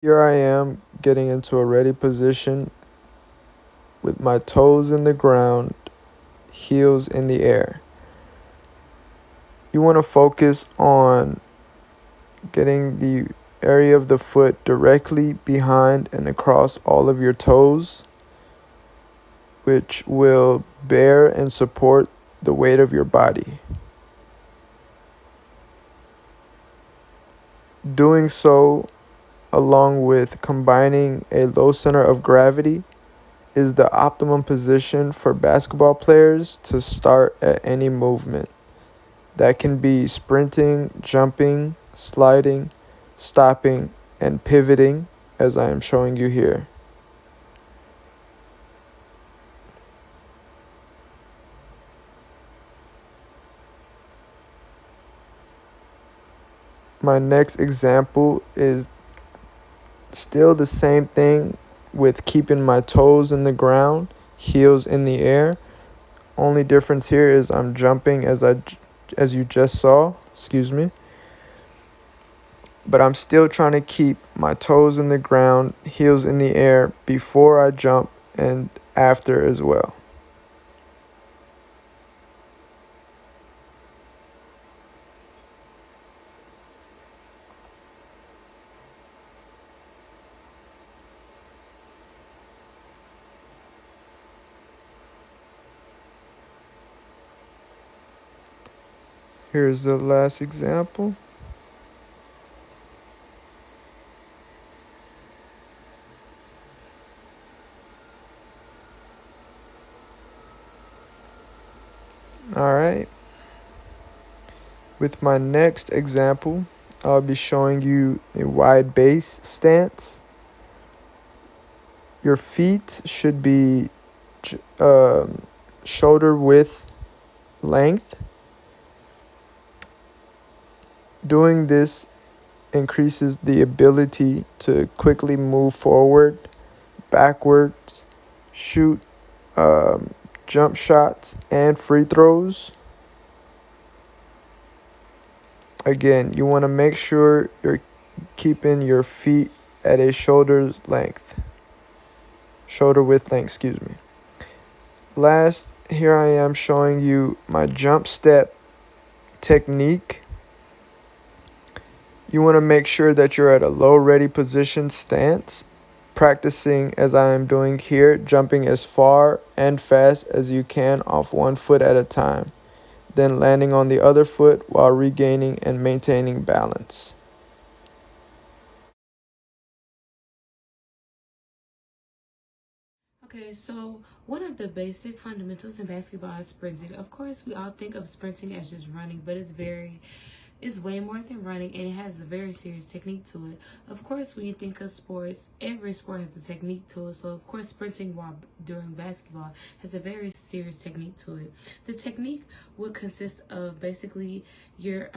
Here I am getting into a ready position with my toes in the ground, heels in the air. You want to focus on getting the area of the foot directly behind and across all of your toes, which will bear and support the weight of your body. Doing so, along with combining a low center of gravity, is the optimum position for basketball players to start at any movement. That can be sprinting, jumping, sliding, stopping, and pivoting, as I am showing you here. My next example is still the same thing with keeping my toes in the ground, heels in the air. Only difference here is I'm jumping as you just saw, excuse me. But I'm still trying to keep my toes in the ground, heels in the air before I jump and after as well. Here's the last example. All right. With my next example, I'll be showing you a wide base stance. Your feet should be shoulder width length. Doing this increases the ability to quickly move forward, backwards, shoot jump shots, and free throws. Again, you want to make sure you're keeping your feet at a shoulder width length, excuse me. Last, here I am showing you my jump step technique. You want to make sure that you're at a low ready position stance, practicing as I am doing here, jumping as far and fast as you can off one foot at a time, then landing on the other foot while regaining and maintaining balance. Okay, so one of the basic fundamentals in basketball is sprinting. Of course, we all think of sprinting as just running, but it's way more than running, and it has a very serious technique to it. Of course, when you think of sports, every sport has a technique to it. So, of course, sprinting while during basketball has a very serious technique to it. The technique would consist of basically your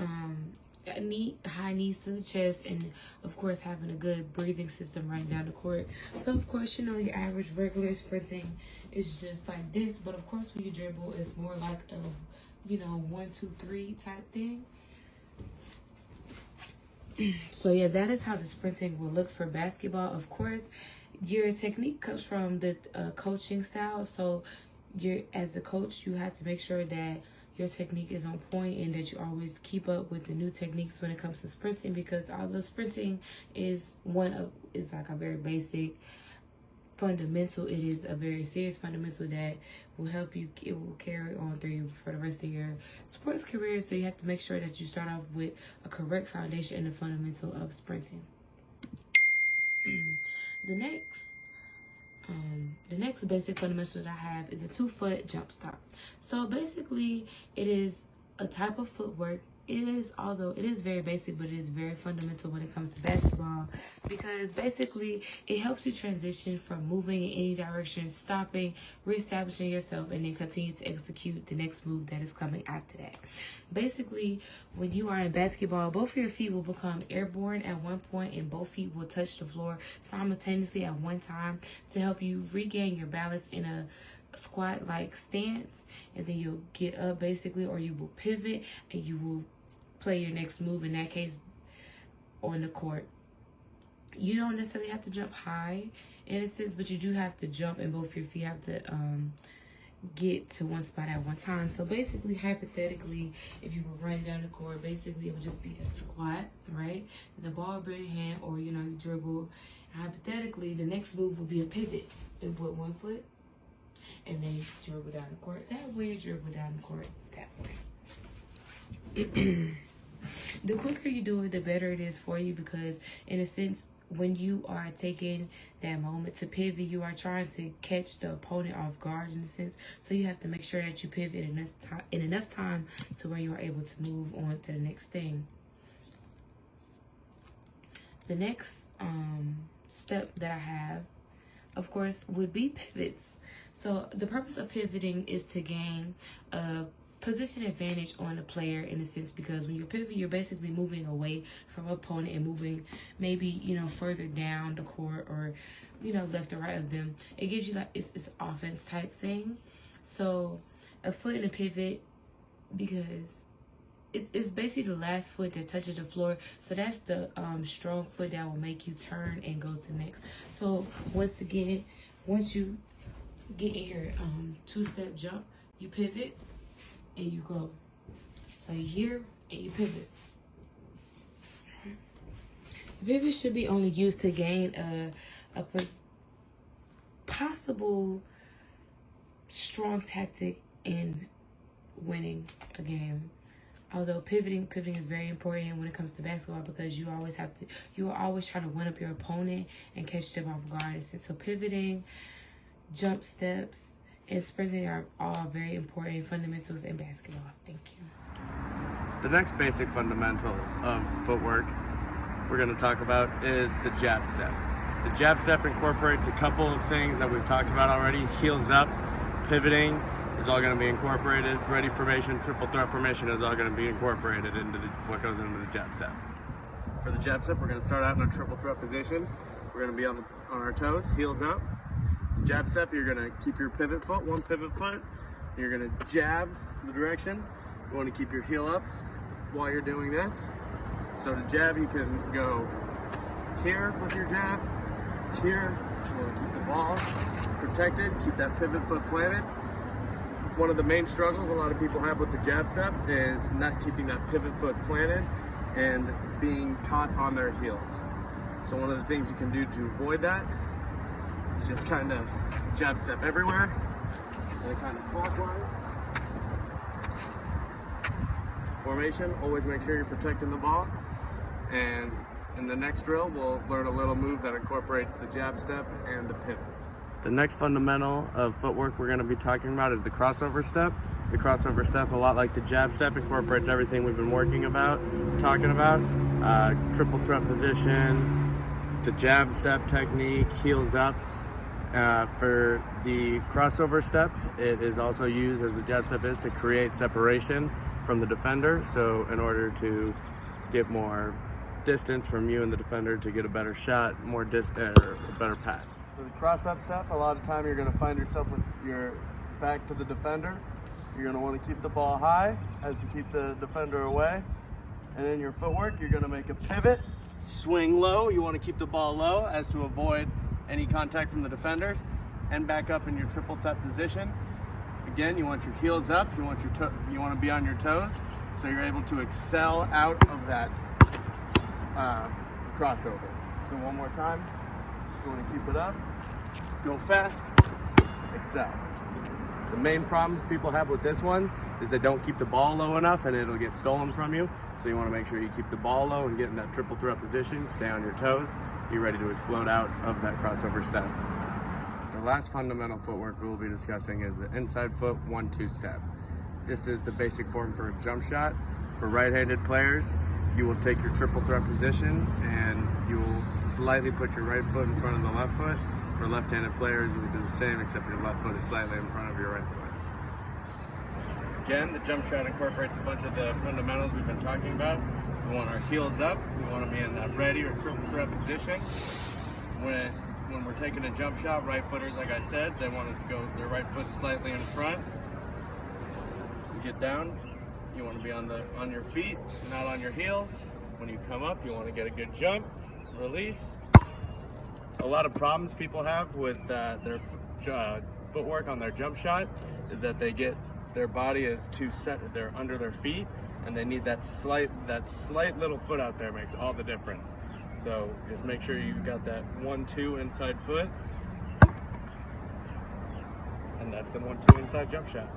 high knees to the chest, and of course having a good breathing system right down the court. So of course, your average regular sprinting is just like this, but of course when you dribble it's more like a 1, 2, 3 type thing. So yeah, that is how the sprinting will look for basketball. Of course, your technique comes from the coaching style. So you're as a coach, you have to make sure that your technique is on point and that you always keep up with the new techniques when it comes to sprinting, because although sprinting is like a very basic fundamental, it is a very serious fundamental that will help you. It will carry on through you for the rest of your sports career. So you have to make sure that you start off with a correct foundation and the fundamental of sprinting. the next the next basic fundamental that I have is a 2-foot jump stop. So basically, it is a type of footwork. Although it is very basic, but it is very fundamental when it comes to basketball, because basically it helps you transition from moving in any direction, stopping, reestablishing yourself, and then continue to execute the next move that is coming after that. Basically, when you are in basketball, both of your feet will become airborne at one point, and both feet will touch the floor simultaneously at one time to help you regain your balance in a squat like stance, and then you'll get up basically, or you will pivot and you will play your next move, in that case on the court. You don't necessarily have to jump high in a sense, but you do have to jump, and both your feet have to get to one spot at one time. So basically, hypothetically, if you were running down the court, basically it would just be a squat, right? And the ball would be in your hand, or you dribble. And hypothetically, the next move would be a pivot and put one foot, and then dribble down the court that way, dribble down the court that way. The quicker you do it, the better it is for you, because in a sense, when you are taking that moment to pivot, you are trying to catch the opponent off guard in a sense. So you have to make sure that you pivot in enough time to where you are able to move on to the next thing. The next step that I have, of course, would be pivots. So the purpose of pivoting is to gain a position advantage on the player in a sense, because when you're pivoting, you're basically moving away from opponent and moving maybe, further down the court, or, left or right of them. It gives you it's offense type thing. So a foot in a pivot, because it's basically the last foot that touches the floor. So that's the strong foot that will make you turn and go to the next. So once again, once you get in your two-step jump, you pivot and you go. So you here and you pivot. The pivot should be only used to gain a possible strong tactic in winning a game. Although pivoting is very important when it comes to basketball, because you are always trying to win up your opponent and catch them off guard. So pivoting, jump steps, and sprinting are all very important fundamentals in basketball. Thank you. The next basic fundamental of footwork we're going to talk about is the jab step. The jab step incorporates a couple of things that we've talked about already. Heels up, pivoting is all going to be incorporated. Ready formation, triple threat formation is all going to be incorporated into what goes into the jab step. For the jab step, we're going to start out in a triple threat position. We're going to be on our toes, heels up. Jab step, you're going to keep your pivot foot, one pivot foot. You're going to jab the direction. You want to keep your heel up while you're doing this. So to jab, you can go here with your jab, here. You want to keep the ball protected, keep that pivot foot planted. One of the main struggles a lot of people have with the jab step is not keeping that pivot foot planted and being caught on their heels. So one of the things you can do to avoid that is just kind of jab step everywhere, and kind of clockwise. Formation, always make sure you're protecting the ball. And in the next drill, we'll learn a little move that incorporates the jab step and the pivot. The next fundamental of footwork we're going to be talking about is the crossover step. The crossover step, a lot like the jab step, incorporates everything we've been talking about. Triple threat position, the jab step technique, heels up. For the crossover step, it is also used, as the jab step is, to create separation from the defender. So in order to get more distance from you and the defender to get a better shot, a better pass. For the cross-up step, a lot of time you're going to find yourself with your back to the defender. You're going to want to keep the ball high as to keep the defender away. And in your footwork, you're going to make a pivot, swing low. You want to keep the ball low as to avoid any contact from the defenders, and back up in your triple threat position. Again, you want your heels up. You want to be on your toes, so you're able to excel out of that crossover. So one more time, you want to keep it up, go fast, excel. The main problems people have with this one is they don't keep the ball low enough and it'll get stolen from you. So you want to make sure you keep the ball low and get in that triple threat position, stay on your toes, be ready to explode out of that crossover step. The last fundamental footwork we'll be discussing is the inside foot 1-2 step. This is the basic form for a jump shot. For right-handed players, you will take your triple threat position and you will slightly put your right foot in front of the left foot. For left-handed players, you will do the same, except your left foot is slightly in front of your right foot. Again, the jump shot incorporates a bunch of the fundamentals we've been talking about. We want our heels up. We want to be in that ready or triple threat position. When we're taking a jump shot, right footers, like I said, they want to go their right foot slightly in front. Get down. You want to be on your feet, not on your heels. When you come up, you want to get a good jump, release, a lot of problems people have with their footwork on their jump shot is that their body is too set, they're under their feet, and they need that slight little foot out there makes all the difference. So just make sure you got that 1-2 inside foot, and that's the 1-2 inside jump shot.